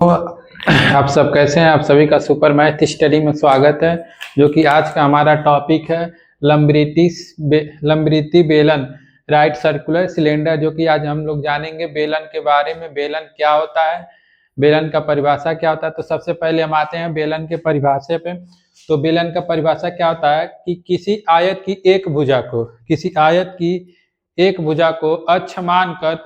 तो आप सब कैसे हैं। आप सभी का सुपर मैथ स्टडी में स्वागत है। जो कि आज का हमारा टॉपिक है लंबरीती बेलन राइट सर्कुलर सिलेंडर। जो कि आज हम लोग जानेंगे बेलन के बारे में। बेलन क्या होता है, बेलन का परिभाषा क्या होता है। तो सबसे पहले हम आते हैं बेलन के परिभाषा पे। तो बेलन का परिभाषा क्या होता है कि किसी आयत की एक भुजा को अक्ष मानकर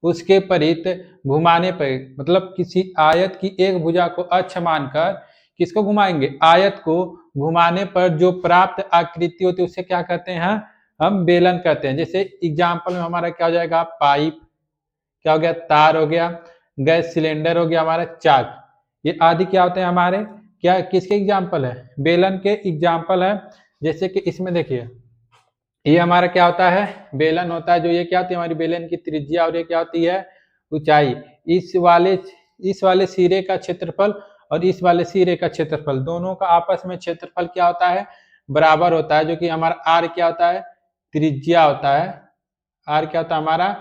उसके परित घुमाने पर, मतलब किसी आयत की एक भुजा को अक्ष मानकर किसको घुमाएंगे, आयत को घुमाने पर जो प्राप्त आकृति होती है उसे क्या कहते हैं, हम बेलन कहते हैं। जैसे एग्जाम्पल में हमारा क्या हो जाएगा, पाइप, क्या हो गया, तार हो गया, गैस सिलेंडर हो गया, हमारा चाक, ये आदि क्या होते हैं हमारे, क्या किसके एग्जाम्पल है, बेलन के एग्जाम्पल है। जैसे कि इसमें देखिए ये हमारा क्या होता है, बेलन होता है। जो ये क्या होती है हमारी बेलन की त्रिज्या, और ये क्या होती है, ऊंचाई। इस वाले सिरे का क्षेत्रफल और इस वाले सिरे का क्षेत्रफल, दोनों का आपस में क्षेत्रफल क्या होता है, बराबर होता है। जो कि हमारा आर क्या होता है, त्रिज्या होता है। आर क्या होता है हमारा,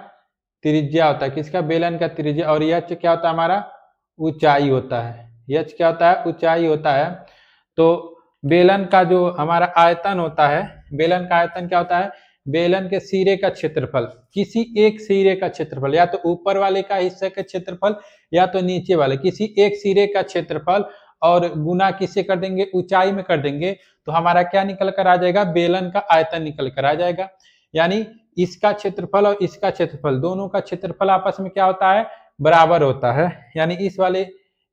त्रिज्या होता है किसका, बेलन का त्रिज्या। और एच क्या होता है हमारा, ऊंचाई होता है। एच क्या होता है, ऊंचाई होता है। तो बेलन का जो हमारा आयतन होता है, बेलन का आयतन क्या होता है, बेलन के सिरे का क्षेत्रफल, किसी एक सिरे का क्षेत्रफल, या तो ऊपर वाले का हिस्से का क्षेत्रफल या तो नीचे वाले, किसी एक सिरे का क्षेत्रफल, और गुना किससे कर देंगे, ऊंचाई में कर देंगे, तो हमारा क्या निकल कर आ जाएगा, बेलन का आयतन निकल कर आ जाएगा। यानी इसका क्षेत्रफल और इसका क्षेत्रफल, दोनों का क्षेत्रफल आपस में क्या होता है, बराबर होता है। यानी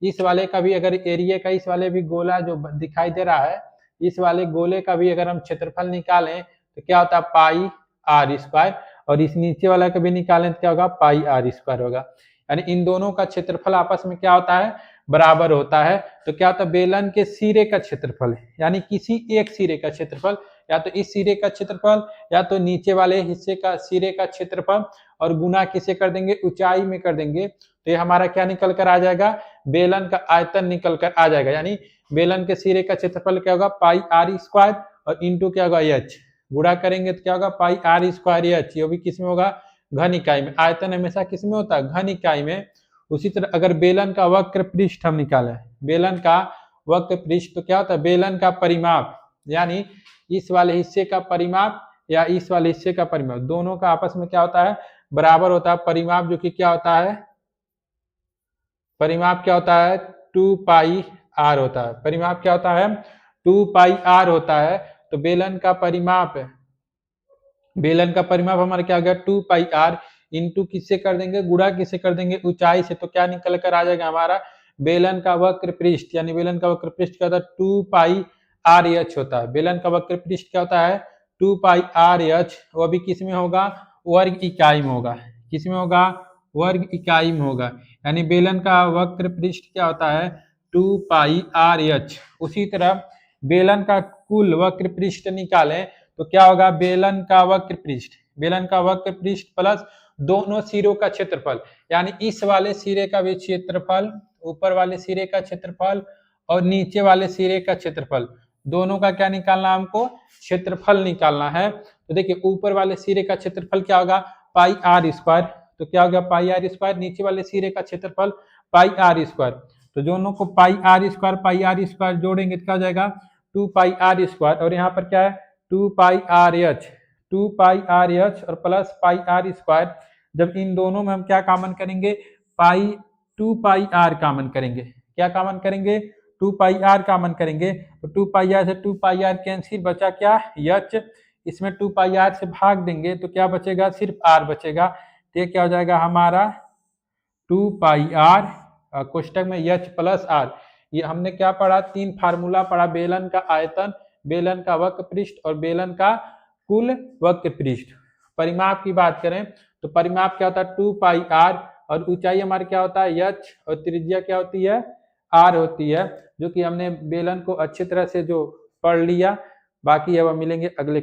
इस वाले का भी अगर एरिया का, इस वाले भी गोला जो दिखाई दे रहा है, इस वाले गोले का भी अगर हम क्षेत्रफल निकालें तो क्या होता है, पाई आर स्क्वायर, और इस नीचे वाला का भी निकालें तो क्या होगा, पाई आर स्क्वायर होगा। यानी इन दोनों का क्षेत्रफल आपस में क्या होता है, बराबर होता है। तो क्या होता है, बेलन के सिरे का क्षेत्रफल, यानी किसी एक सिरे का क्षेत्रफल, या तो इस सिरे का क्षेत्रफल या तो नीचे वाले हिस्से का सिरे का क्षेत्रफल, और गुना किसे कर देंगे, ऊंचाई में कर देंगे, तो ये हमारा क्या निकल कर आ जाएगा, बेलन का आयतन निकल कर आ जाएगा। यानी बेलन के सिरे का क्षेत्रफल क्या होगा, पाई आर स्क्वायर, और इंटू क्या होगा, एच, गुणा करेंगे तो क्या होगा, पाई आर स्क्वायर एच। ये भी किसमें होगा, घन इकाई में। आयतन हमेशा किसमें होता है, घन इकाई में। उसी तरह अगर बेलन का वक्र पृष्ठ हम निकालें, बेलन का वक्र पृष्ठ, तो क्या होता है, बेलन का परिमाप, यानी इस वाले हिस्से का परिमाप या इस वाले हिस्से का परिमाप, दोनों का आपस में क्या होता है, बराबर होता है। परिमाप जो कि क्या होता है, परिमाप क्या होता है, 2 पाई आर होता है। परिमाप क्या होता है, 2 पाई आर होता है। तो बेलन का परिमाप हमारा क्या हो गया, 2 पाई आर इंटू किससे कर देंगे, गुणा किससे कर देंगे, ऊंचाई से। तो क्या निकल कर आ जाएगा हमारा, बेलन का वक्र पृष्ठ, यानी बेलन का वक्र पृष्ठ क्या होता है, 2 पाई आर एच होता है। बेलन का वक्र पृष्ठ क्या होता है, 2 पाई आर एच। वो भी किस में होगा, वर्ग इकाई में होगा। किस में होगा, वर्ग इकाई में होगा। यानी बेलन का वक्र पृष्ठ क्या होता है, 2 पाई आर एच। उसी तरह बेलन का कुल वक्र पृष्ठ निकालें तो क्या होगा, बेलन का वक्र पृष्ठ प्लस दोनों सिरों का क्षेत्रफल, यानी इस वाले सिरे का भी क्षेत्रफल, ऊपर वाले सिरे का क्षेत्रफल और नीचे वाले सिरे का क्षेत्रफल, दोनों का क्या निकालना, हमको क्षेत्रफल निकालना है। तो देखिए ऊपर वाले सिरे का क्षेत्रफल क्या होगा, पाई आर स्क्वायर। तो क्या हो गया, पाई आर स्क्वायर, नीचे वाले सिरे का क्षेत्रफल पाई आर स्क्वायर। तो दोनों को पाई आर स्क्वायर जोड़ेंगे तो क्या हो जाएगा, 2 पाई आर स्क्वायर, और यहाँ पर क्या है, 2 पाई आर एच और प्लस पाई आर स्क्वायर। जब इन दोनों में हम क्या कॉमन करेंगे, 2 पाई आर कॉमन करेंगे। क्या कॉमन करेंगे, 2 पाई आर कॉमन करेंगे। तो 2 पाई आर से 2 पाई आर कैंसिल, बचा क्या, एच। इसमें 2 पाई आर से भाग देंगे तो क्या बचेगा, सिर्फ आर बचेगा। तो ये क्या हो जाएगा हमारा, 2 पाई आर कोष्टक में एच प्लस आर। ये हमने क्या पढ़ा, 3 फार्मूला पढ़ा, बेलन का आयतन, बेलन का वक्र पृष्ठ और बेलन का कुल वक्र पृष्ठ। परिमाप की बात करें तो परिमाप क्या होता है, 2 पाई आर, और ऊंचाई हमारी क्या होता है, एच, और त्रिज्या क्या होती है, आर होती है। जो कि हमने बेलन को अच्छी तरह से जो पढ़ लिया। बाकी अब मिलेंगे अगले